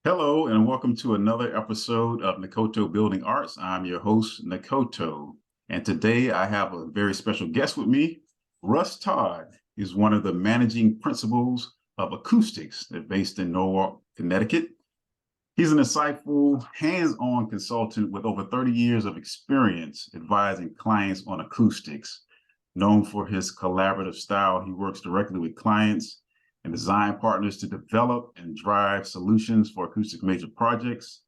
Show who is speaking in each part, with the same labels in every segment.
Speaker 1: Hello, and welcome to another episode of Nakoto Building Arts. I'm your host, Nakoto. And today I have a very special guest with me. Russ Todd is one of the managing principals of Akustiks. They're based in Norwalk, Connecticut. He's an insightful, hands-on consultant with over 30 years of experience advising clients on acoustics. Known for his collaborative style, he works directly with clients and design partners to develop and drive solutions for acoustic major projects.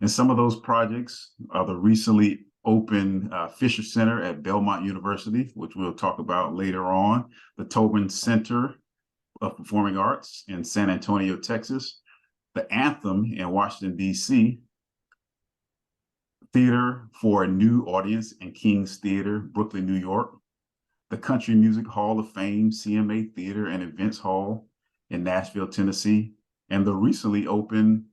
Speaker 1: And some of those projects are the recently opened Fisher Center at Belmont University, which we'll talk about later on, the Tobin Center of Performing Arts in San Antonio, Texas, the Anthem in Washington, D.C., Theater for a New Audience in King's Theater, Brooklyn, New York, the Country Music Hall of Fame, CMA Theater and Events Hall in Nashville, Tennessee, and the recently opened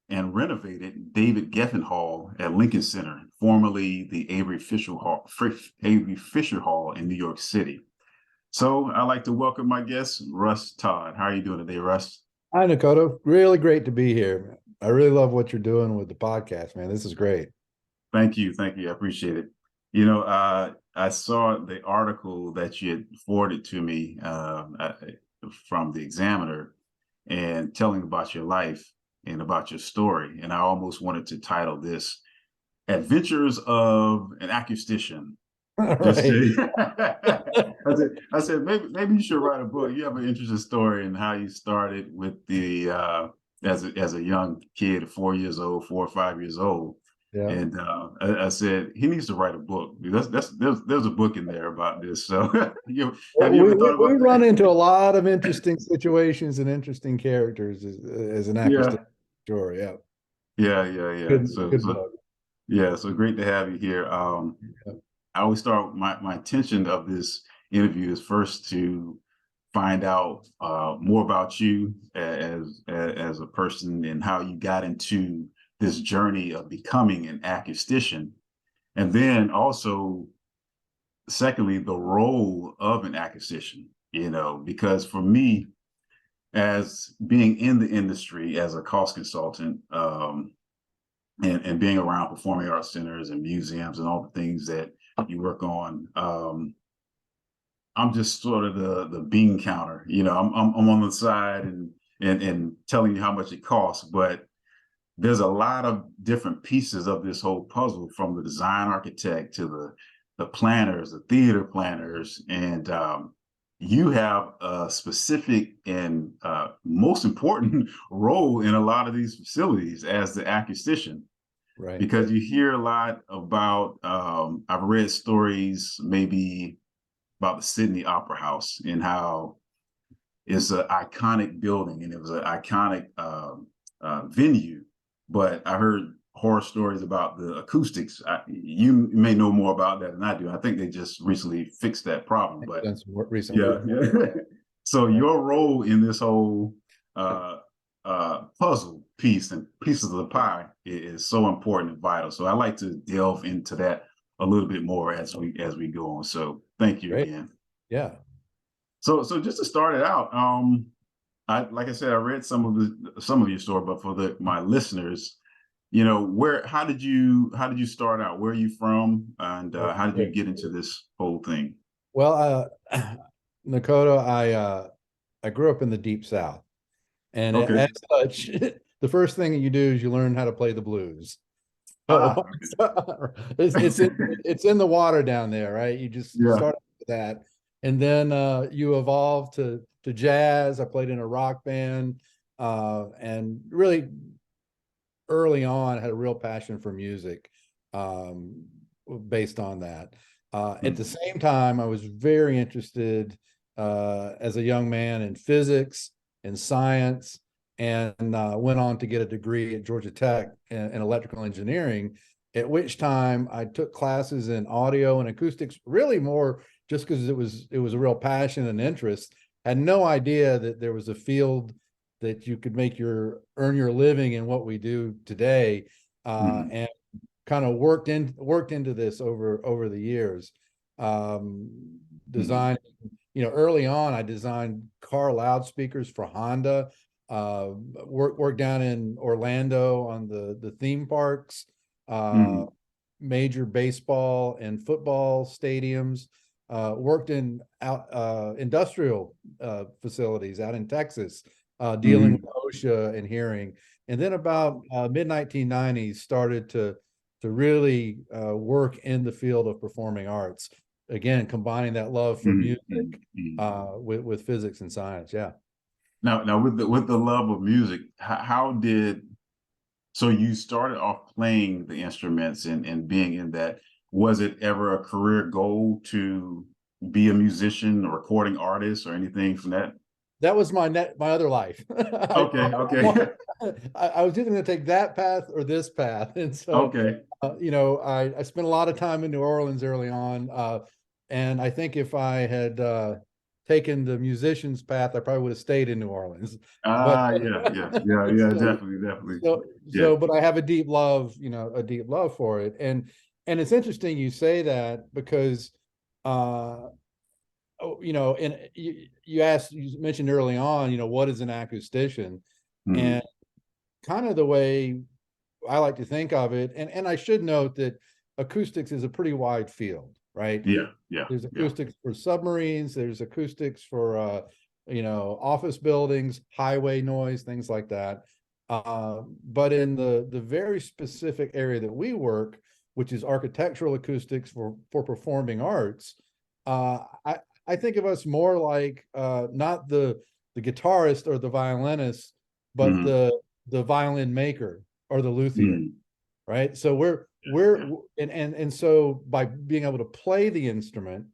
Speaker 1: and renovated David Geffen Hall at Lincoln Center, formerly the Avery Fisher Hall in New York City. So I'd like to welcome my guest, Russ Todd. How are you doing today, Russ?
Speaker 2: Hi, Nakoto. Really great to be here. I really love what you're doing with the podcast, man. This is great.
Speaker 1: Thank you. I appreciate it. I saw the article that you had forwarded to me from the Examiner and telling about your life and about your story. And I almost wanted to title this Adventures of an Acoustician.
Speaker 2: Right.
Speaker 1: I said maybe you should write a book. You have an interesting story in how you started with the as a young kid, 4 or 5 years old.
Speaker 2: Yeah.
Speaker 1: And I said he needs to write a book. There's a book in there about this. So have you ever thought about
Speaker 2: we
Speaker 1: that?
Speaker 2: run into a lot of interesting situations and interesting characters as an actor.
Speaker 1: Yeah.
Speaker 2: Sure. Yeah.
Speaker 1: Yeah.
Speaker 2: Good,
Speaker 1: So
Speaker 2: good book.
Speaker 1: great to have you here.
Speaker 2: Yeah.
Speaker 1: I always start my intention of this interview is first to find out more about you as a person and how you got into this journey of becoming an acoustician, and then also, secondly, the role of an acoustician. Because for me, as being in the industry as a cost consultant, and being around performing arts centers and museums and all the things that you work on, I'm just sort of the bean counter. I'm on the side and telling you how much it costs, but there's a lot of different pieces of this whole puzzle, from the design architect to the planners, the theater planners, and you have a specific and most important role in a lot of these facilities as the acoustician.
Speaker 2: Right.
Speaker 1: Because you hear a lot about, I've read stories maybe about the Sydney Opera House and how it's an iconic building and it was an iconic venue. But I heard horror stories about the acoustics. You may know more about that than I do. I think they just recently fixed that problem. But
Speaker 2: Done some recent work.
Speaker 1: So your role in this whole puzzle piece and pieces of the pie is so important and vital. So I like to delve into that a little bit more as we go on. So thank you again.
Speaker 2: Yeah.
Speaker 1: So just to start it out, like I said, I read some of your story, but for my listeners, how did you start out? Where are you from, and how did you get into this whole thing?
Speaker 2: Well, Nakoto, I grew up in the Deep South, and
Speaker 1: Okay.
Speaker 2: as such, the first thing that you do is you learn how to play the blues. So it's in the water down there, right? You just start with that, and then you evolve to jazz. I played in a rock band, and really early on had a real passion for music, based on that. At the same time, I was very interested as a young man in physics and science, and went on to get a degree at Georgia Tech in electrical engineering, at which time I took classes in audio and acoustics, really more just because it was a real passion and interest. Had no idea that there was a field that you could earn your living in what we do today, and kind of worked into this over the years. Designing, early on, I designed car loudspeakers for Honda. worked down in Orlando on the theme parks,
Speaker 1: Mm,
Speaker 2: major baseball and football stadiums, worked in industrial facilities out in Texas, dealing with
Speaker 1: mm,
Speaker 2: OSHA and hearing. And then about mid 1990s started to really work in the field of performing arts. Again, combining that love for
Speaker 1: mm,
Speaker 2: music
Speaker 1: mm, mm.
Speaker 2: with physics and science. Yeah.
Speaker 1: Now with the love of music, how did so you started off playing the instruments and being in that? Was it ever a career goal to be a musician, a recording artist, or anything from that?
Speaker 2: That was my other life.
Speaker 1: Okay, okay,
Speaker 2: I was either going to take that path or this path, and so
Speaker 1: okay.
Speaker 2: I spent a lot of time in New Orleans early on, and I think if I had taken the musician's path, I probably would have stayed in New Orleans. But
Speaker 1: Ah, yeah, yeah, yeah, yeah,
Speaker 2: so,
Speaker 1: definitely, definitely. Yeah.
Speaker 2: but I have a deep love, a deep love for it, and it's interesting you say that because uh and you mentioned early on, what is an acoustician?
Speaker 1: Mhm.
Speaker 2: And kind of the way I like to think of it, and I should note that acoustics is a pretty wide field, right?
Speaker 1: Yeah, yeah,
Speaker 2: There's
Speaker 1: yeah.
Speaker 2: acoustics for submarines, there's acoustics for office buildings, highway noise, things like that. But in the very specific area that we work, which is architectural acoustics for performing arts, uh, I I think of us more like not the guitarist or the violinist, but
Speaker 1: Mhm,
Speaker 2: the violin maker or the luthier,
Speaker 1: mhm.
Speaker 2: right? So
Speaker 1: Yeah,
Speaker 2: and so by being able to play the instrument,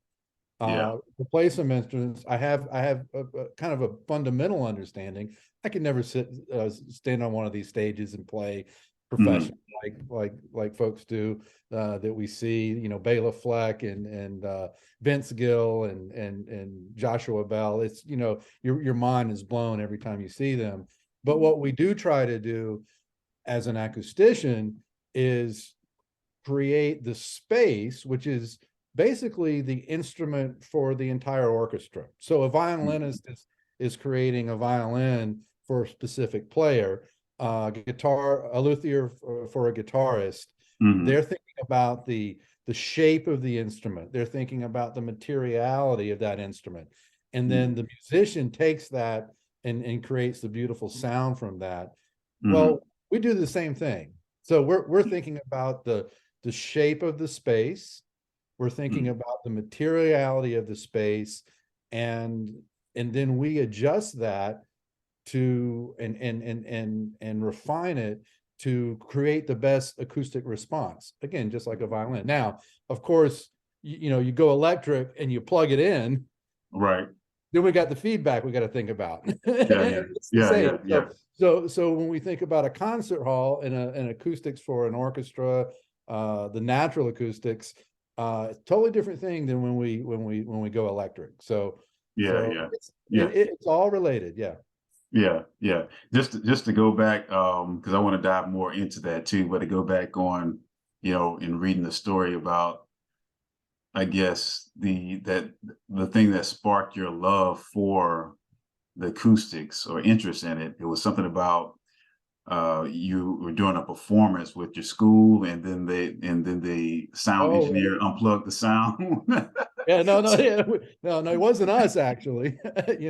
Speaker 1: yeah.
Speaker 2: to play some instruments, I have a kind of a fundamental understanding. I can never stand on one of these stages and play
Speaker 1: Mhm,
Speaker 2: professional like folks do, that we see, Bela Fleck and Vince Gill and Joshua Bell. It's your mind is blown every time you see them. But what we do try to do as an acoustician is create the space, which is basically the instrument for the entire orchestra. So a
Speaker 1: mhm,
Speaker 2: violinist is creating a violin for a specific player, a luthier for a guitarist.
Speaker 1: mhm,
Speaker 2: They're thinking about the shape of the instrument. They're thinking about the materiality of that instrument. And then
Speaker 1: mhm,
Speaker 2: the musician takes that and creates the beautiful sound from that.
Speaker 1: mhm,
Speaker 2: Well, we do the same thing. So we're thinking about the shape of the space. We're thinking
Speaker 1: mhm,
Speaker 2: about the materiality of the space, and then we adjust that to and refine it to create the best acoustic response. Again, just like a violin. Now, of course, you go electric and you plug it in,
Speaker 1: right.
Speaker 2: then we got the feedback we got to think about.
Speaker 1: Yeah, yeah,
Speaker 2: It's the
Speaker 1: yeah,
Speaker 2: same.
Speaker 1: yeah, yeah.
Speaker 2: So when we think about a concert hall and acoustics for an orchestra, the natural acoustics, it's a totally different thing than when we go electric. So
Speaker 1: Yeah,
Speaker 2: so
Speaker 1: yeah,
Speaker 2: it's
Speaker 1: yeah,
Speaker 2: it's all related. Yeah.
Speaker 1: yeah, yeah. Just to go back, because I want to dive more into that too, but to go back on, in reading the story about, I guess, the thing that sparked your love for the acoustics or interest in it, it was something about you were doing a performance with your school, and then the sound
Speaker 2: Oh,
Speaker 1: engineer unplugged the sound.
Speaker 2: yeah, no, no,
Speaker 1: So,
Speaker 2: yeah, no, it wasn't us actually.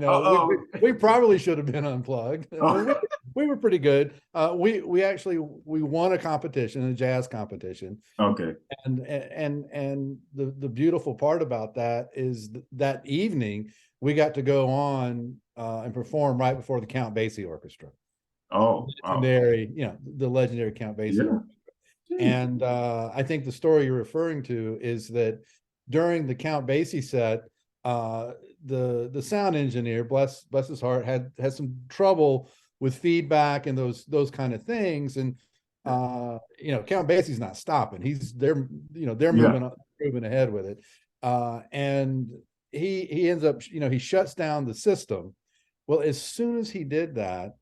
Speaker 1: oh,
Speaker 2: We probably should have been unplugged, but
Speaker 1: oh,
Speaker 2: we were pretty good. We won a competition, a jazz competition,
Speaker 1: okay.
Speaker 2: and the beautiful part about that is that evening we got to go on and perform right before the Count Basie Orchestra,
Speaker 1: Oh, wow.
Speaker 2: the legendary Count Basie
Speaker 1: Yeah.
Speaker 2: Orchestra.
Speaker 1: Gee.
Speaker 2: And I think the story you're referring to is that during the Count Basie set, uh, the sound engineer, bless his heart, had some trouble with feedback and those kind of things. And Count Basie's not stopping. They're
Speaker 1: Yeah.
Speaker 2: moving ahead with it. And he ends up, he shuts down the system. Well, as soon as he did that,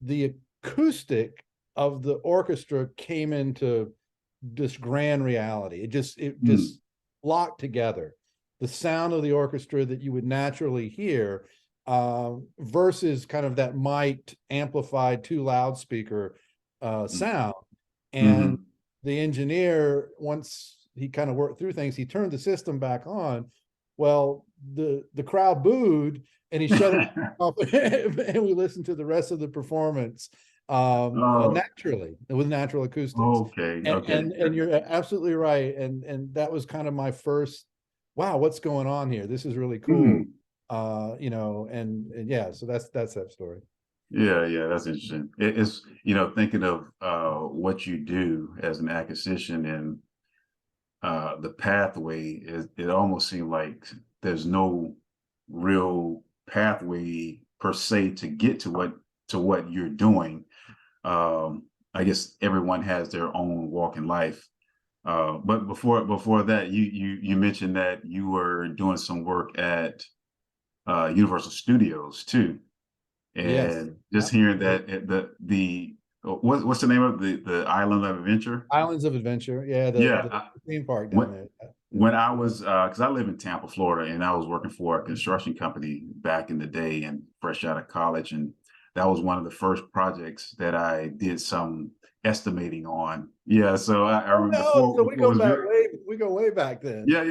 Speaker 2: the acoustic of the orchestra came into this grand reality. It
Speaker 1: Mm,
Speaker 2: just locked together. The sound of the orchestra that you would naturally hear versus kind of that mic'd, amplified, two loudspeaker sound. And the engineer, once he kind of worked through things, he turned the system back on. Well, the crowd booed, and he shut it off, and we listened to the rest of the performance naturally, with natural acoustics.
Speaker 1: Okay.
Speaker 2: And you're absolutely right. And that was kind of my first, wow, what's going on here? This is really cool. You know, and yeah, so that's that story.
Speaker 1: Yeah, that's interesting. It's, you know, thinking of what you do as an acoustician and the pathway, it almost seemed like there's no real pathway per se to get to what you're doing. I guess everyone has their own walk in life. But before that, you mentioned that you were doing some work at Universal Studios too,
Speaker 2: Yes.
Speaker 1: and just hearing that the what's the name of the Island of Adventure?
Speaker 2: Islands of Adventure. Yeah, the theme park down there.
Speaker 1: When I was, because I live in Tampa, Florida, and I was working for a construction company back in the day and fresh out of college. And that was one of the first projects that I did some estimating on. Yeah, so I remember
Speaker 2: so we go way back then.
Speaker 1: Yeah.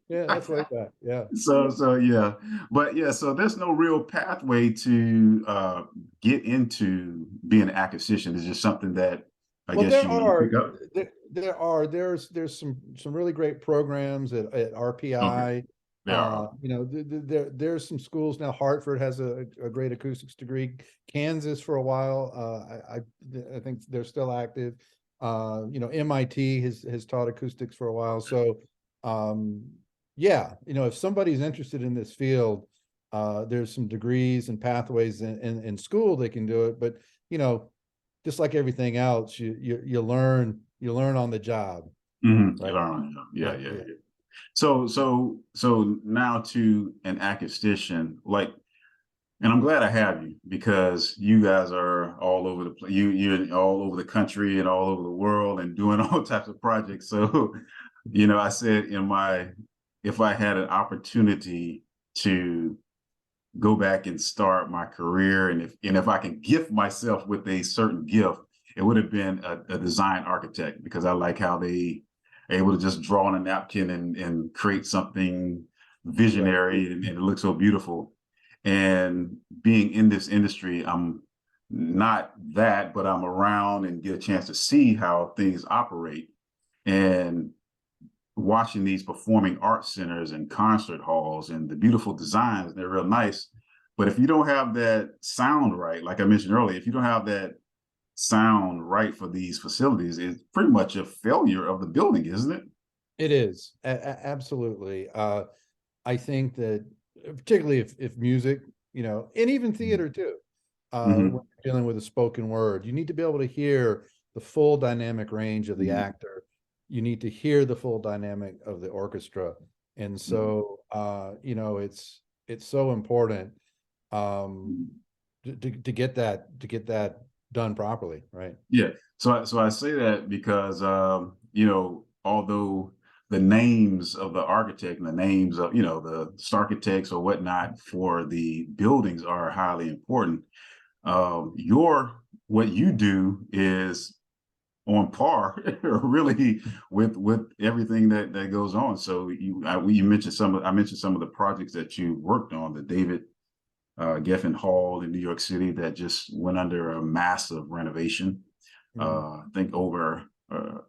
Speaker 2: Yeah, that's way back. Yeah.
Speaker 1: So yeah, but yeah, so there's no real pathway to get into being an acoustician. It's just something that I guess you pick up.
Speaker 2: There's some really great programs at RPI.
Speaker 1: Okay.
Speaker 2: You know, there's some schools now. Hartford has a great acoustics degree. Kansas for a while, I think they're still active. You know, MIT has taught acoustics for a while. So yeah, you know, if somebody's interested in this field, there's some degrees and pathways in school they can do it. But you know, just like everything else, you learn on the job.
Speaker 1: Right? Yeah. So now to an acoustician, like, and I'm glad I have you because you guys are all over the place. You're all over the country and all over the world and doing all types of projects. So, you know, I said if I had an opportunity to go back and start my career, and if I can gift myself with a certain gift, it would have been a design architect, because I like how they are able to just draw on a napkin and create something visionary, and it looks so beautiful. And being in this industry, I'm not that, but I'm around and get a chance to see how things operate. And watching these performing arts centers and concert halls and the beautiful designs, they're real nice. But if you don't have that sound right, like I mentioned earlier, if you don't have that sound right for these facilities, it's pretty much a failure of the building, isn't it?
Speaker 2: It is. Absolutely. I think that particularly if music, you know, and even theater too, when you're dealing with a spoken word, you need to be able to hear the full dynamic range of the actor. You need to hear the full dynamic of the orchestra. And so, you know, it's so important to get that done properly, right?
Speaker 1: Yeah. So I say that because you know, although the names of the architect and the names of, you know, the architects or whatnot for the buildings are highly important, what you do is on par really with everything that goes on. So you mentioned I mentioned some of the projects that you worked on, the David Geffen Hall in New York City that just went under a massive renovation. I think over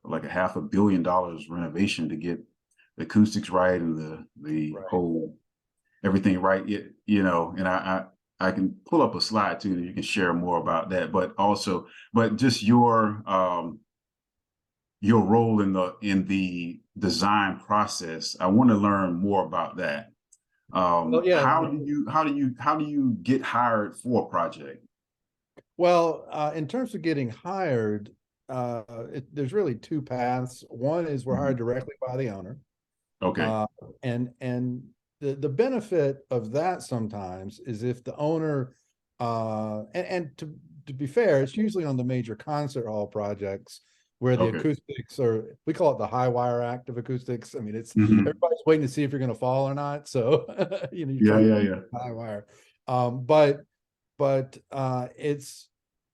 Speaker 1: like $500 million renovation to get the acoustics right and the whole everything right. You know, and I can pull up a slide too, and you can share more about that. But just your role in the design process, I want to learn more about that.
Speaker 2: Well, yeah.
Speaker 1: How do you get hired for a project?
Speaker 2: Well, in terms of getting hired, there's really two paths. One is we're hired directly by the owner.
Speaker 1: Okay.
Speaker 2: And the benefit of that sometimes is if the owner, and to be fair, it's usually on the major concert hall projects where the
Speaker 1: Okay.
Speaker 2: acoustics are, we call it the high wire act of acoustics. I mean, it's
Speaker 1: Hmm.
Speaker 2: everybody's waiting to see if you're going to fall or not. So, you're
Speaker 1: Yeah,
Speaker 2: trying to
Speaker 1: yeah, yeah.
Speaker 2: high wire. But it's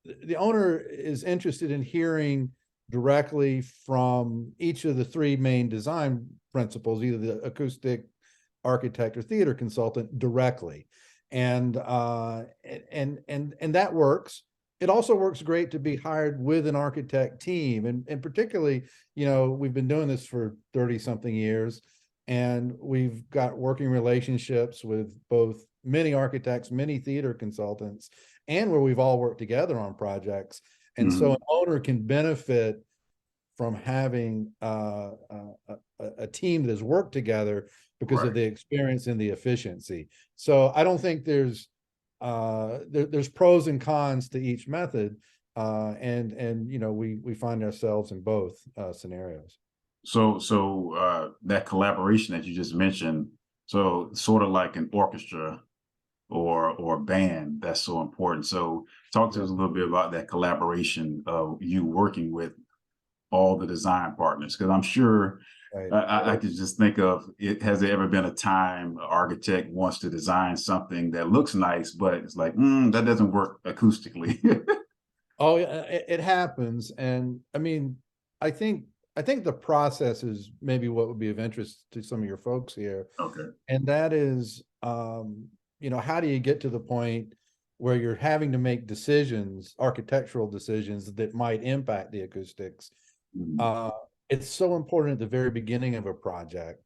Speaker 2: the owner is interested in hearing directly from each of the three main design principles, either the acoustic, architect, or theater consultant directly. And that works. It also works great to be hired with an architect team. And particularly, we've been doing this for 30 something years, and we've got working relationships with both many architects, many theater consultants, and where we've all worked together on projects. And so
Speaker 1: Hmm.
Speaker 2: an owner can benefit from having a team that has worked together because of
Speaker 1: Right.
Speaker 2: the experience and the efficiency. So I don't think there's pros and cons to each method, and we find ourselves in both scenarios.
Speaker 1: So that collaboration that you just mentioned, so sort of like an orchestra or band, that's so important. So talk to
Speaker 2: Yeah.
Speaker 1: us a little bit about that collaboration of you working with all the design partners, because I'm sure
Speaker 2: Right.
Speaker 1: I could just think of it. Has there ever been a time an architect wants to design something that looks nice, but it's like, that doesn't work acoustically?
Speaker 2: Oh, yeah, it happens. And I mean, I think I think the process is maybe what would be of interest to some of your folks here.
Speaker 1: Okay.
Speaker 2: And that is, how do you get to the point where you're having to make decisions, architectural decisions that might impact the acoustics?
Speaker 1: Mhm.
Speaker 2: Uh, it's so important at the very beginning of a project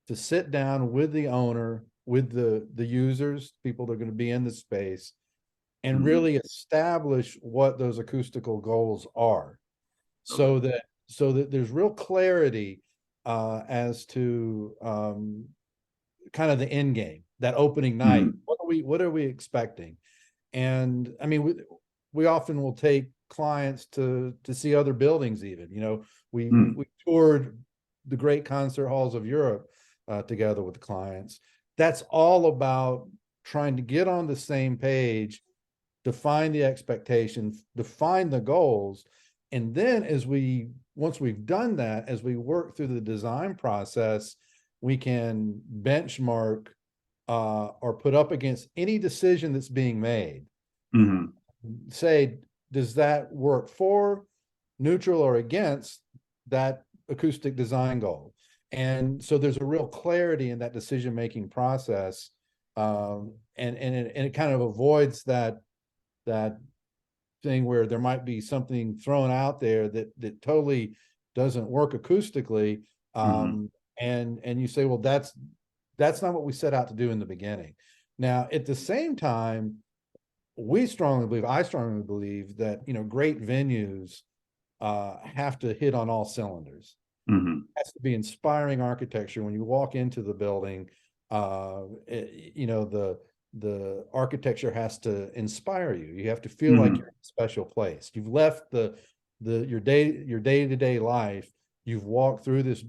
Speaker 2: to sit down with the owner, with the users, people that are going to be in the space, and
Speaker 1: Mhm.
Speaker 2: really establish what those acoustical goals are,
Speaker 1: Okay.
Speaker 2: so that there's real clarity as to kind of the end game, that opening night.
Speaker 1: Mhm.
Speaker 2: What are we expecting? And I mean, we often will take clients to see other buildings even. We
Speaker 1: Mhm.
Speaker 2: toured the great concert halls of Europe together with the clients. That's all about trying to get on the same page, define the expectations, define the goals. And then once we've done that, as we work through the design process, we can benchmark or put up against any decision that's being made.
Speaker 1: Mhm.
Speaker 2: Say, does that work for, neutral, or against that acoustic design goal? And so there's a real clarity in that decision-making process. And it kind of avoids that thing where there might be something thrown out there that totally doesn't work acoustically.
Speaker 1: Mhm.
Speaker 2: And you say, well, that's not what we set out to do in the beginning. Now, at the same time, I strongly believe that, great venues have to hit on all cylinders.
Speaker 1: Mhm.
Speaker 2: It has to be inspiring architecture. When you walk into the building, the architecture has to inspire you. You have to feel like you're
Speaker 1: Mhm.
Speaker 2: in a special place. You've left your day-to-day life. You've walked through this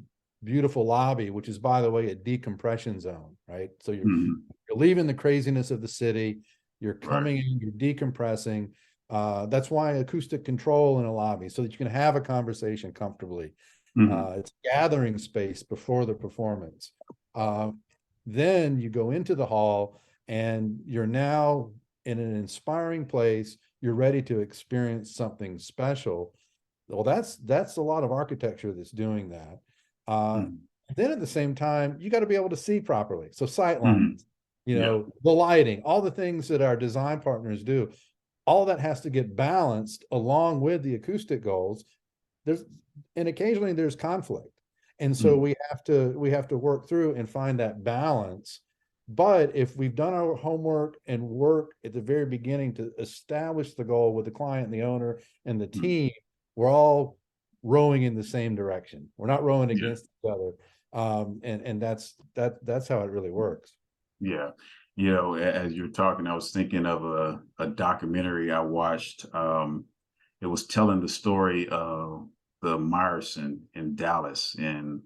Speaker 2: beautiful lobby, which is, by the way, a decompression zone, right? So
Speaker 1: Mhm.
Speaker 2: you're leaving the craziness of the city. You're
Speaker 1: Right.
Speaker 2: coming in, you're decompressing. That's why acoustic control in a lobby, so that you can have a conversation comfortably.
Speaker 1: Mhm.
Speaker 2: It's gathering space before the performance. Uh, then you go into the hall, and you're now in an inspiring place. You're ready to experience something special. Well, that's a lot of architecture that's doing that. Uh,
Speaker 1: Mhm.
Speaker 2: then at the same time, you got to be able to see properly. So sight
Speaker 1: Mhm.
Speaker 2: lines,
Speaker 1: Yeah.
Speaker 2: the lighting, all the things that our design partners do, all that has to get balanced along with the acoustic goals. There's and occasionally there's conflict. And so
Speaker 1: Mhm.
Speaker 2: we have to work through and find that balance. But if we've done our homework and work at the very beginning to establish the goal with the client and the owner and the
Speaker 1: Mhm.
Speaker 2: team, we're all rowing in the same direction. We're not rowing
Speaker 1: Yeah.
Speaker 2: against each other. And that's how it really works.
Speaker 1: Yeah. As you're talking, I was thinking of a documentary I watched. It was telling the story of the Meyerson in Dallas, and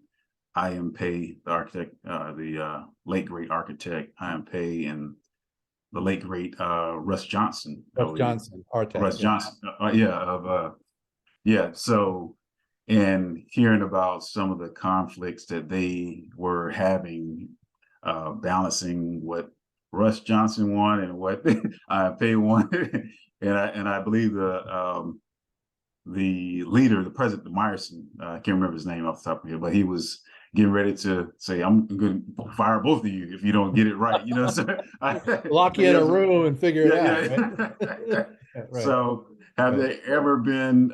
Speaker 1: I.M. Pei, the architect, the late great architect I.M. Pei, and the late great Russ Johnson, I
Speaker 2: Russ
Speaker 1: believe.
Speaker 2: Johnson, Artec,
Speaker 1: Russ
Speaker 2: yeah.
Speaker 1: Johnson, yeah, of yeah. So and hearing about some of the conflicts that they were having, balancing what Russ Johnson won and what Pay won, and I believe the leader, the president, Meyerson, I can't remember his name off the top of my head, but he was getting ready to say, "I'm going to fire both of you if you don't get it right." You know, so
Speaker 2: Lock you in a room and figure it out.
Speaker 1: yeah.
Speaker 2: Right? Right.
Speaker 1: So, have
Speaker 2: Right.
Speaker 1: there ever been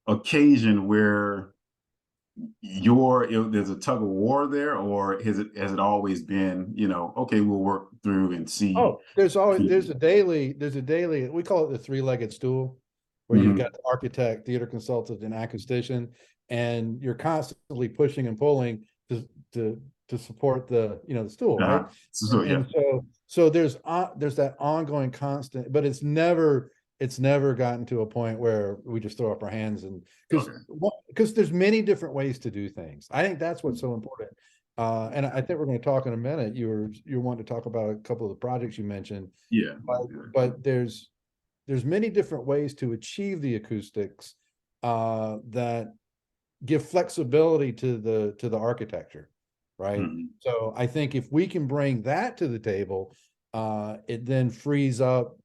Speaker 1: occasion where there's a tug of war there, or has it always been, okay, we'll work through and see?
Speaker 2: Oh, there's a daily, we call it the three-legged stool, where you've
Speaker 1: Mhm.
Speaker 2: got the architect, theater consultant, and acoustician, and you're constantly pushing and pulling to support the stool, right?
Speaker 1: So
Speaker 2: And
Speaker 1: yeah.
Speaker 2: so there's that ongoing constant, but it's never gotten to a point where we just throw up our hands, and
Speaker 1: Okay.
Speaker 2: because there's many different ways to do things. I think that's what's so important. And I think we're going to talk in a minute. You want to talk about a couple of the projects you mentioned,
Speaker 1: Yeah.
Speaker 2: but there's many different ways to achieve the acoustics that give flexibility to the architecture, right?
Speaker 1: Mhm.
Speaker 2: So I think if we can bring that to the table, it then frees up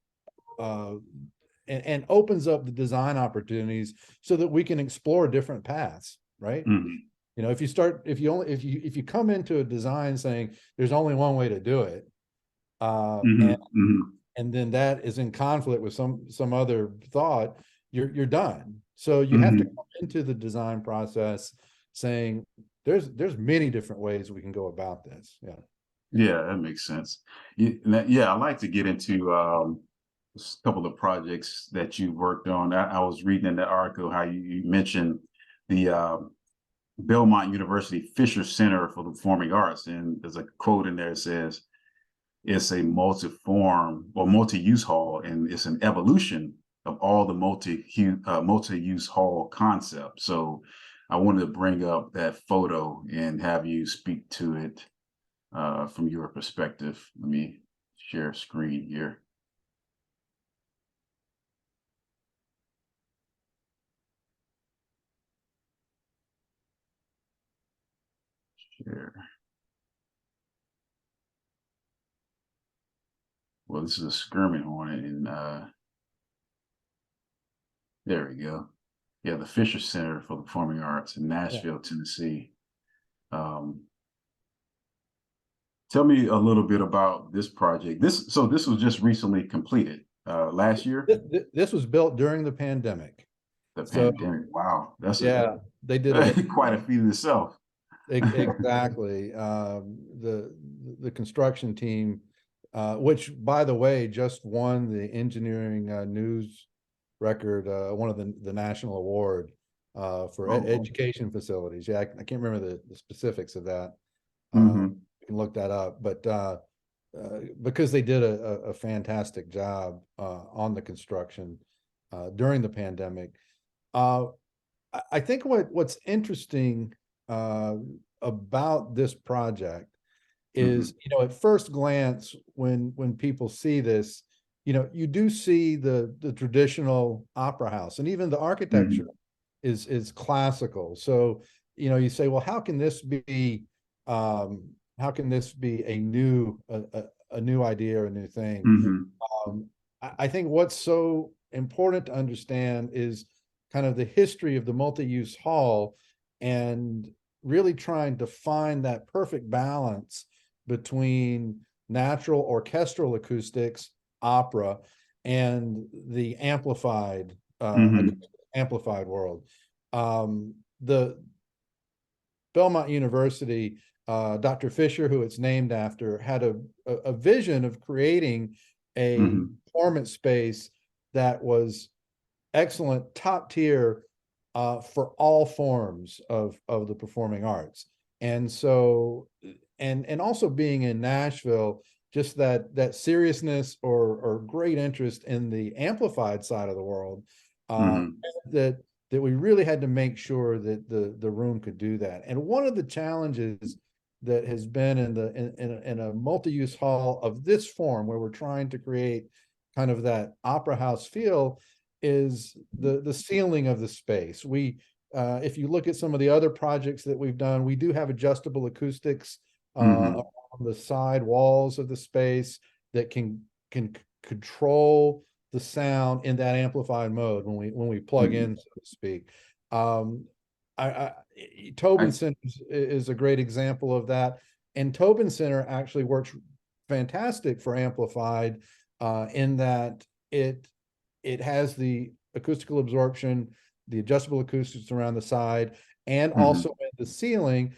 Speaker 2: and opens up the design opportunities so that we can explore different paths, right?
Speaker 1: Mhm.
Speaker 2: If you come into a design saying there's only one way to do it, and
Speaker 1: Mhm. Mhm.
Speaker 2: then that is in conflict with some other thought, you're done. So you have to
Speaker 1: Mhm.
Speaker 2: come into the design process saying there's many different ways we can go about this. Yeah.
Speaker 1: Yeah, that makes sense. Yeah, I like to get into a couple of projects that you worked on. I was reading in that article how you mentioned the Belmont University Fisher Center for the Performing Arts, and there's a quote in there that says it's a multi-form or multi-use hall, and it's an evolution of all the multi-use hall concepts. So I wanted to bring up that photo and have you speak to it from your perspective. Let me share screen here. Share. Well, this is a skirming hornet, and there we go. Yeah, the Fisher Center for the Performing Arts in
Speaker 2: Yeah.
Speaker 1: Nashville, Tennessee. Um, Tell me a little bit about this project. This was just recently completed last year.
Speaker 2: This was built during the pandemic.
Speaker 1: The
Speaker 2: So
Speaker 1: pandemic. Wow, that's
Speaker 2: yeah, they did
Speaker 1: quite a feat in itself.
Speaker 2: exactly. The construction team, which by the way, just won the engineering news record, one of the national award for
Speaker 1: Oh,
Speaker 2: education facilities. Yeah, I can't remember the specifics of that.
Speaker 1: hmm.
Speaker 2: You can look that up, but because they did a fantastic job on the construction during the pandemic. Uh, I think what's interesting uh, about this project
Speaker 1: Hmm.
Speaker 2: is, at first glance, when people see this, you do see the traditional opera house, and even the architecture
Speaker 1: Hmm.
Speaker 2: is classical. So, you say, well, how can this be a new idea or a new thing?
Speaker 1: Hmm.
Speaker 2: I think what's so important to understand is kind of the history of the multi-use hall, and really trying to find that perfect balance between natural orchestral acoustics, opera, and the
Speaker 1: Hmm.
Speaker 2: amplified world. The Belmont University, Dr. Fisher, who it's named after, had a vision of creating a
Speaker 1: Hmm.
Speaker 2: performance space that was excellent, top tier for all forms of the performing arts. And so, and also being in Nashville, just that seriousness or great interest in the amplified side of the world, uh,
Speaker 1: Hmm.
Speaker 2: that that we really had to make sure that the room could do that. And one of the challenges that has been in a multi-use hall of this form, where we're trying to create kind of that opera house feel, is the ceiling of the space. if you look at some of the other projects that we've done, we do have adjustable acoustics
Speaker 1: Mm-hmm.
Speaker 2: on the side walls of the space that can control the sound in that amplified mode when we plug
Speaker 1: Mm-hmm.
Speaker 2: in, so to speak. Um, I Tobin
Speaker 1: I,
Speaker 2: Center is a great example of that, and Tobin Center actually works fantastic for amplified in that it has the acoustical absorption, the adjustable acoustics around the side, and
Speaker 1: mm-hmm.
Speaker 2: also in the ceiling.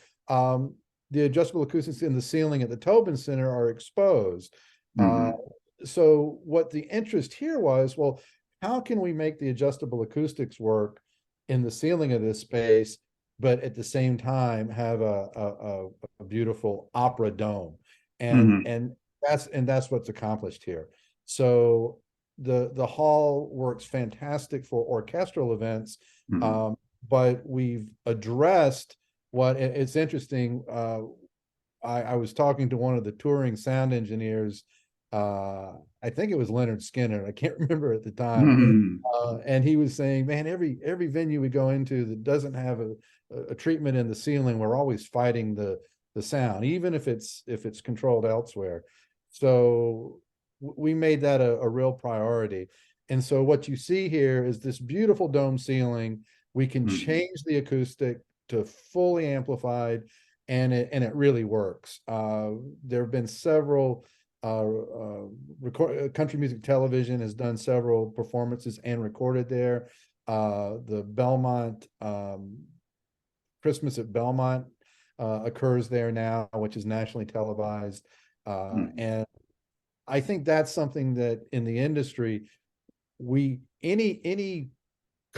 Speaker 2: The adjustable acoustics in the ceiling at the Tobin Center are exposed. Uh,
Speaker 1: Mm-hmm.
Speaker 2: so what the interest here was, well, how can we make the adjustable acoustics work in the ceiling of this space, but at the same time have a beautiful opera dome?
Speaker 1: Mm-hmm.
Speaker 2: And that's what's accomplished here. So the hall works fantastic for orchestral events,
Speaker 1: Mm-hmm.
Speaker 2: but we've addressed what it's interesting. I was talking to one of the touring sound engineers. I think it was Leonard Skinner. I can't remember at the time.
Speaker 1: Mm-hmm.
Speaker 2: And he was saying, man, every venue we go into that doesn't have a treatment in the ceiling, we're always fighting the sound, even if it's controlled elsewhere. So we made that a real priority. And so what you see here is this beautiful dome ceiling. We can
Speaker 1: Mm-hmm.
Speaker 2: change the acoustic to fully amplified, and it really works. There have been several country music television has done several performances and recorded there. The Belmont Christmas at Belmont occurs there now, which is nationally televised.
Speaker 1: Mm-hmm.
Speaker 2: And I think that's something that in the industry, any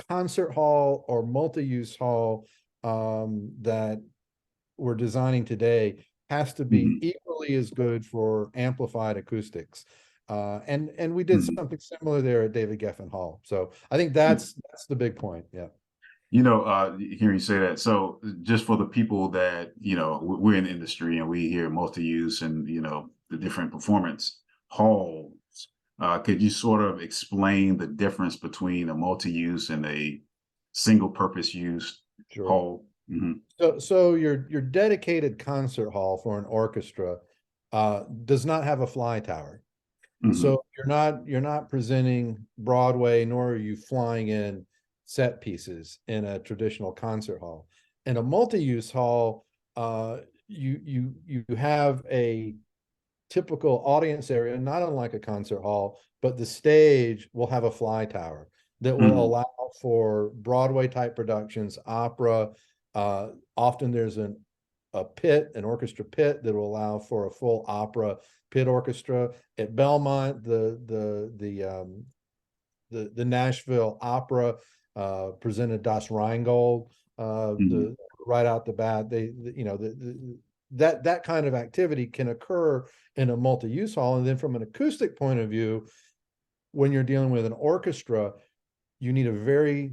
Speaker 2: concert hall or multi-use hall that we're designing today has to be
Speaker 1: Mm-hmm.
Speaker 2: equally as good for amplified acoustics. And we did
Speaker 1: Mm-hmm.
Speaker 2: something similar there at David Geffen Hall. So I think
Speaker 1: Yeah.
Speaker 2: that's the big point. Yeah.
Speaker 1: Hearing you say that, so just for the people that, we're in the industry and we hear multi-use and, the different performance halls, could you sort of explain the difference between a multi-use and a single purpose use
Speaker 2: Sure.
Speaker 1: hall? Mm-hmm.
Speaker 2: So your dedicated concert hall for an orchestra does not have a fly tower.
Speaker 1: Mm-hmm.
Speaker 2: So you're not presenting Broadway, nor are you flying in set pieces in a traditional concert hall. In a multi-use hall, you have a typical audience area, not unlike a concert hall, but the stage will have a fly tower that will
Speaker 1: Mm-hmm.
Speaker 2: allow for Broadway type productions, opera. Often there's an orchestra pit that will allow for a full opera pit orchestra. At Belmont, the Nashville Opera presented Das Rheingold
Speaker 1: Mm-hmm.
Speaker 2: right out the bat. That kind of activity can occur in a multi-use hall. And then from an acoustic point of view, when you're dealing with an orchestra, you need a very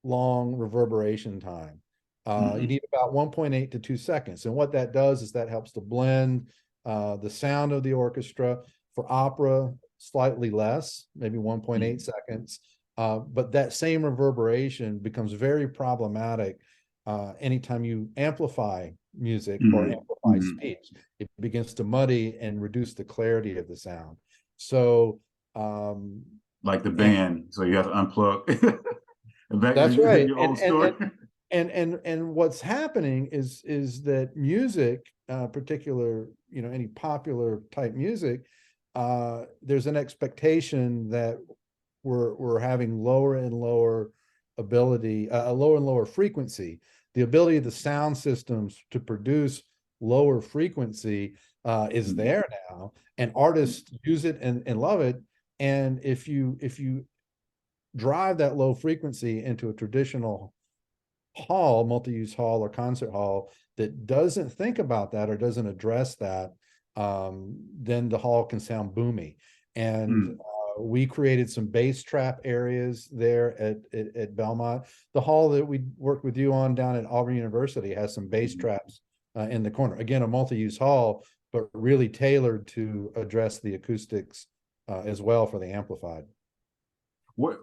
Speaker 2: long reverberation time.
Speaker 1: Mm-hmm.
Speaker 2: You need about 1.8 to 2 seconds. And what that does is that helps to blend the sound of the orchestra. For opera, slightly less, maybe 1.8 seconds. But that same reverberation becomes very problematic anytime you amplify music or
Speaker 1: Mm-hmm.
Speaker 2: amplify
Speaker 1: Mm-hmm.
Speaker 2: speech. It begins to muddy and reduce the clarity of the sound. So,
Speaker 1: Like the
Speaker 2: and
Speaker 1: band, so you have to unplug. Back
Speaker 2: that's right.
Speaker 1: your old story.
Speaker 2: And what's happening is that music, particular, any popular type music, there's an expectation that we're having lower and lower ability, a lower and lower frequency. The ability of the sound systems to produce lower frequency is
Speaker 1: Mm-hmm.
Speaker 2: there now, and artists use it and love it. And if you drive that low frequency into a traditional hall, multi-use hall or concert hall that doesn't think about that or doesn't address that, then the hall can sound boomy. And we created some bass trap areas there at Belmont. The hall that we worked with you on down at Auburn University has some bass
Speaker 1: Mm-hmm.
Speaker 2: traps in the corner. Again, a multi-use hall, but really tailored to address the acoustics as well for the amplified.
Speaker 1: What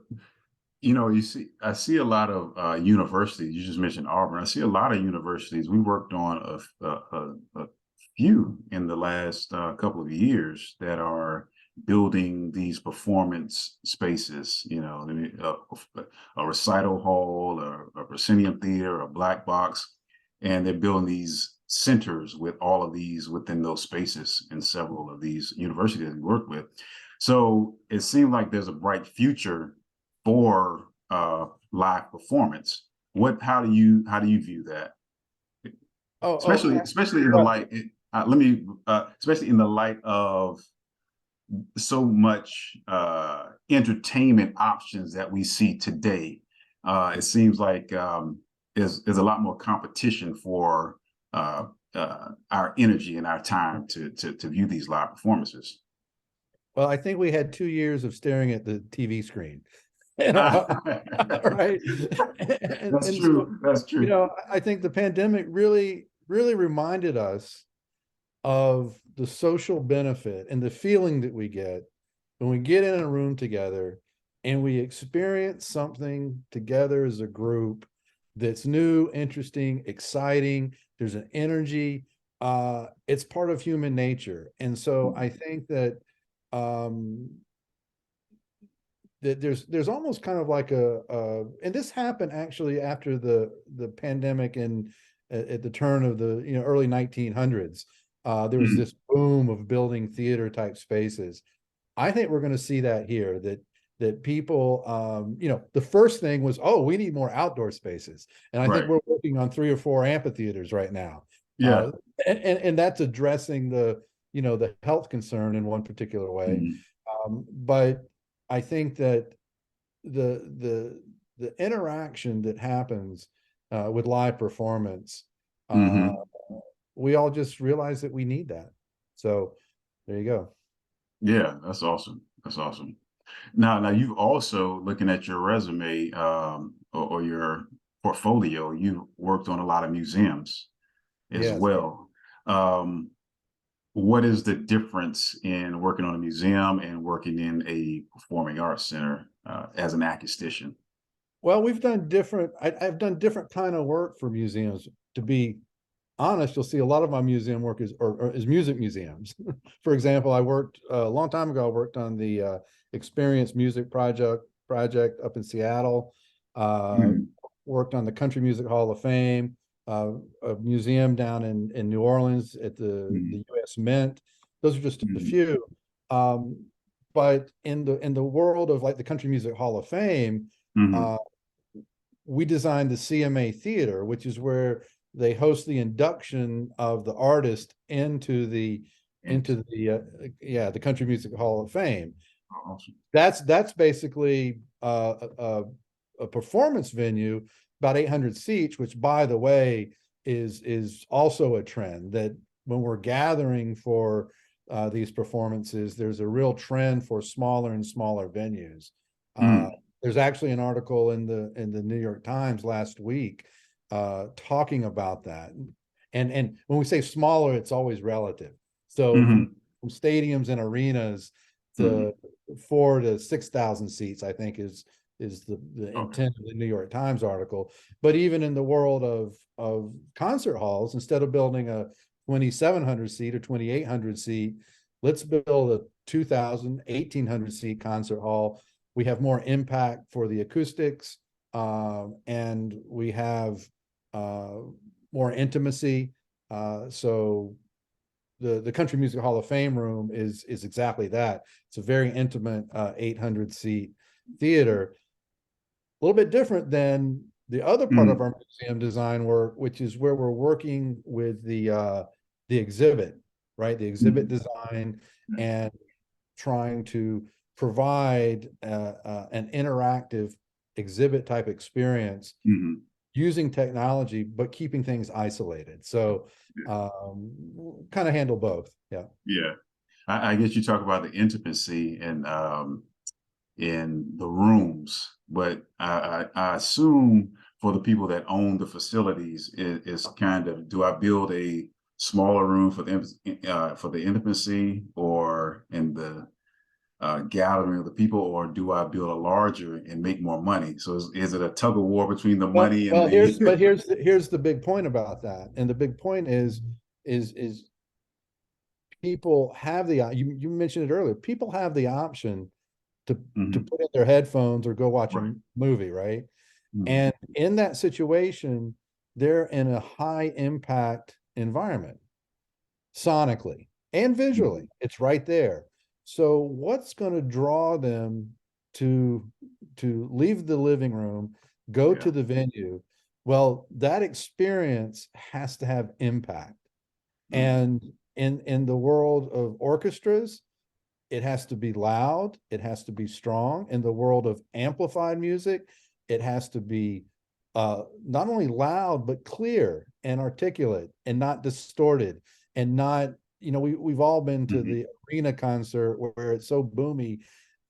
Speaker 1: I see a lot of universities. You just mentioned Auburn. I see a lot of universities. We worked on a few in the last couple of years that are building these performance spaces. A recital hall, a proscenium theater, a black box, and they're building these centers with all of these within those spaces in several of these universities that we work with. So it seemed like there's a bright future for live performance. How do you view that? Especially in the light. Especially in the light of so much entertainment options that we see today. It seems like there's a lot more competition for our energy and our time to view these live performances.
Speaker 2: Well, I think we had 2 years of staring at the TV screen. Right.
Speaker 1: That's true. That's true.
Speaker 2: I think the pandemic really reminded us of the social benefit and the feeling that we get when we get in a room together and we experience something together as a group that's new, interesting, exciting. There's an energy. It's part of human nature. And so I think that that there's almost kind of like and this happened actually after the pandemic and at the turn of the early 1900s. There was this boom of building theater type spaces. I think we're going to see that here, that people, the first thing was, oh, we need more outdoor spaces. And I think we're working on 3 or 4 amphitheaters right now.
Speaker 1: Yeah.
Speaker 2: And that's addressing the health concern in one particular way. But I think that the interaction that happens with live performance, we all just realize that we need that. So there you go.
Speaker 1: Yeah, that's awesome. That's awesome. Now you've also, looking at your resume or your portfolio, you worked on a lot of museums as well. What is the difference in working on a museum and working in a performing arts center as an acoustician?
Speaker 2: Well, we've done different. I've done different kind of work for museums. To be honest, you'll see a lot of my museum work is music museums. For example, I worked a long time ago. I worked on the Experience Music project up in Seattle. Worked on the Country Music Hall of Fame, a museum down in New Orleans at the U.S. Mint. Those are just a few. But in the world of like the Country Music Hall of Fame, we designed the CMA Theater, which is where they host the induction of the artist into the Country Music Hall of Fame.
Speaker 1: Awesome.
Speaker 2: That's basically a performance venue, about 800 seats, which, by the way, is also a trend that when we're gathering for these performances, there's a real trend for smaller and smaller venues. There's actually an article in the New York Times last week talking about that. And when we say smaller, it's always relative. So from stadiums and arenas to 4,000 to 6,000 seats, I think is the intent of the New York Times article. But even in the world of concert halls, instead of building a 2,700 seat or 2,800 seat, let's build a 2,000, 1,800 seat concert hall. We have more impact for the acoustics, and we have more intimacy. So the Country Music Hall of Fame room is exactly that. It's a very intimate 800 seat theater. A little bit different than the other part of our museum design work, which is where we're working with the exhibit, right? The exhibit design and trying to provide an interactive exhibit type experience using technology, but keeping things isolated. So kind of handle both. Yeah.
Speaker 1: Yeah. I guess you talk about the intimacy and in the rooms, but I assume for the people that own the facilities, is kind of, do I build a smaller room for the intimacy, or in the gathering of the people, or do I build a larger and make more money? So is it a tug of war between the
Speaker 2: Well,
Speaker 1: money and
Speaker 2: well,
Speaker 1: the?
Speaker 2: here's the big point about that, and the big point is people have you mentioned it earlier. People have the option to
Speaker 1: Mhm.
Speaker 2: put in their headphones or go watch
Speaker 1: Right.
Speaker 2: a movie, right?
Speaker 1: Mhm.
Speaker 2: And in that situation, they're in a high impact environment, sonically and visually.
Speaker 1: Mhm.
Speaker 2: It's right there. So what's going to draw them to leave the living room, go
Speaker 1: Yeah.
Speaker 2: to the venue? Well, that experience has to have impact.
Speaker 1: Mhm.
Speaker 2: And in the world of orchestras, it has to be loud, it has to be strong. In the world of amplified music, it has to be not only loud but clear and articulate and not distorted and not, we've all been to
Speaker 1: Mhm.
Speaker 2: the arena concert where it's so boomy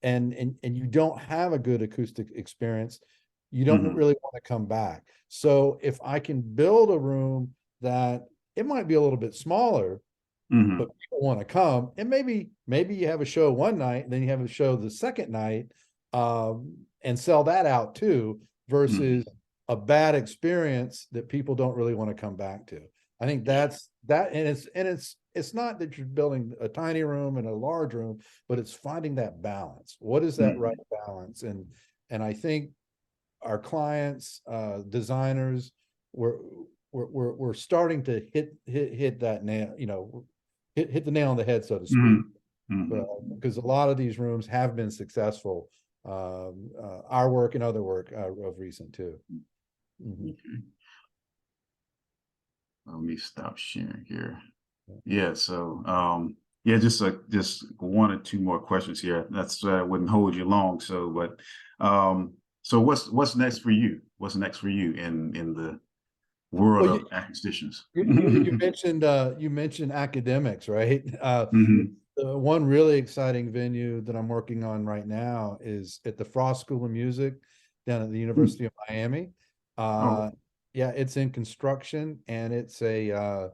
Speaker 2: and you don't have a good acoustic experience. You don't
Speaker 1: Mhm.
Speaker 2: really want to come back. So if I can build a room that it might be a little bit smaller, but
Speaker 1: Mhm.
Speaker 2: people want to come, and maybe you have a show one night, then you have a show the second night, and sell that out too,
Speaker 1: Mhm.
Speaker 2: versus a bad experience that people don't really want to come back to. I think
Speaker 1: Yeah.
Speaker 2: that's that, and it's not that you're building a tiny room and a large room, but it's finding that balance. What is that right
Speaker 1: Mhm.
Speaker 2: balance? And I think our clients, designers, we're we're starting to hit that nail, hit the nail on the head, so to speak,
Speaker 1: Mhm. Mhm.
Speaker 2: because a lot of these rooms have been successful. Our work and other work of recent too. Mhm.
Speaker 1: Okay. Let me stop sharing here. Yeah. So, yeah, just one or two more questions here. That's I wouldn't hold you long. So, but, so what's next for you? What's next for you in the world
Speaker 2: Well,
Speaker 1: of acousticians?
Speaker 2: you mentioned academics, right?
Speaker 1: Mhm.
Speaker 2: The one really exciting venue that I'm working on right now is at the Frost School of Music down at the
Speaker 1: Mm.
Speaker 2: University of Miami.
Speaker 1: Oh.
Speaker 2: Yeah, it's in construction, and it's a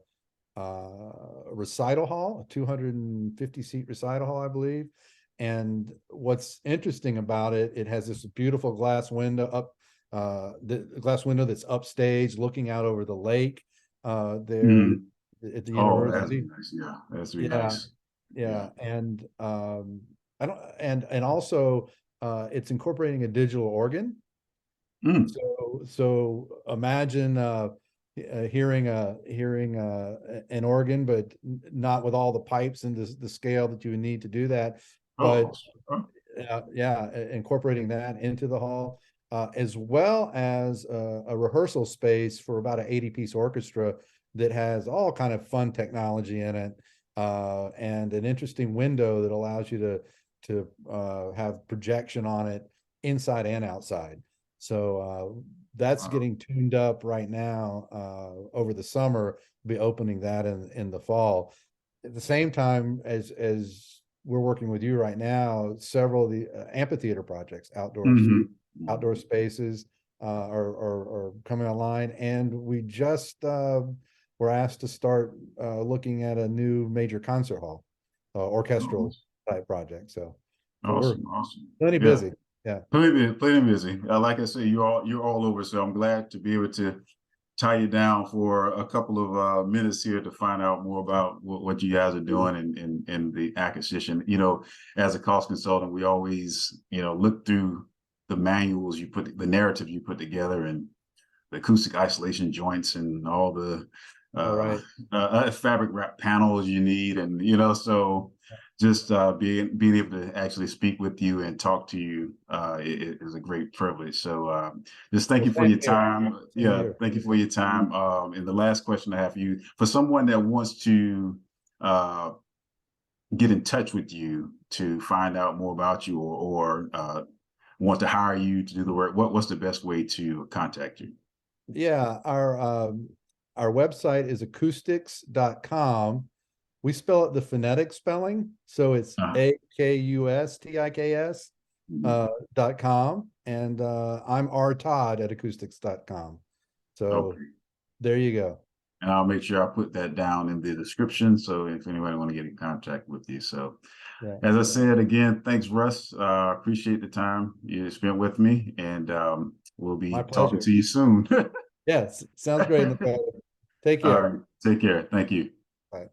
Speaker 2: recital hall, a 250 seat recital hall, I believe. And what's interesting about it, it has this beautiful glass window up, the glass window that's upstage looking out over the lake there
Speaker 1: Mhm.
Speaker 2: at the
Speaker 1: Oh, that's
Speaker 2: university.
Speaker 1: nice. Yeah, that's really
Speaker 2: Yeah,
Speaker 1: nice. Yeah.
Speaker 2: yeah, and I don't, and also it's incorporating a digital organ.
Speaker 1: Mm.
Speaker 2: So imagine hearing an organ, but not with all the pipes and the scale that you would need to do that. But
Speaker 1: Oh. Oh.
Speaker 2: yeah, incorporating that into the hall, as well as a rehearsal space for about an 80-piece orchestra that has all kind of fun technology in it, and an interesting window that allows you to have projection on it inside and outside. So that's
Speaker 1: Wow.
Speaker 2: getting tuned up right now. Over the summer, be opening that in the fall. At the same time as we're working with you right now, several of the amphitheater projects,
Speaker 1: Mhm.
Speaker 2: outdoor
Speaker 1: Mhm.
Speaker 2: spaces are coming online, and we just were asked to start looking at a new major concert hall,
Speaker 1: Oh,
Speaker 2: orchestral type project. So we're
Speaker 1: awesome. Awesome.
Speaker 2: plenty
Speaker 1: Yeah.
Speaker 2: busy. Yeah.
Speaker 1: Plenty busy. Like I say, you're all over. So I'm glad to be able to tie you down for a couple of minutes here to find out more about what you guys are doing in the acquisition. As a cost consultant, we always, look through the manuals the narrative you put together, and the acoustic isolation joints and all the
Speaker 2: All
Speaker 1: uh,
Speaker 2: right.
Speaker 1: fabric wrap panels you need, and so just being able to actually speak with you and talk to you is a great privilege. So just thank
Speaker 2: Well,
Speaker 1: you for
Speaker 2: same
Speaker 1: your
Speaker 2: here.
Speaker 1: time.
Speaker 2: Same
Speaker 1: Yeah,
Speaker 2: here.
Speaker 1: thank you for your time. And the last question I have for you, for someone that wants to uh, get in touch with you to find out more about you, or want to hire you to do the work, what's the best way to contact you?
Speaker 2: Yeah, our website is acoustics.com. We spell it the phonetic spelling, so it's
Speaker 1: Uh,
Speaker 2: Akustiks .com, and I'm R Todd at acoustics.com. So
Speaker 1: okay.
Speaker 2: there you go.
Speaker 1: And I'll make sure I put that down in the description. So if anybody want to get in contact with you. So
Speaker 2: Yeah.
Speaker 1: as I said, again, thanks, Russ. Appreciate the time you spent with me, and we'll be talking to you soon.
Speaker 2: Yes, sounds great, Nakoto. Take
Speaker 1: All
Speaker 2: care.
Speaker 1: right, take care. Thank you.
Speaker 2: Bye.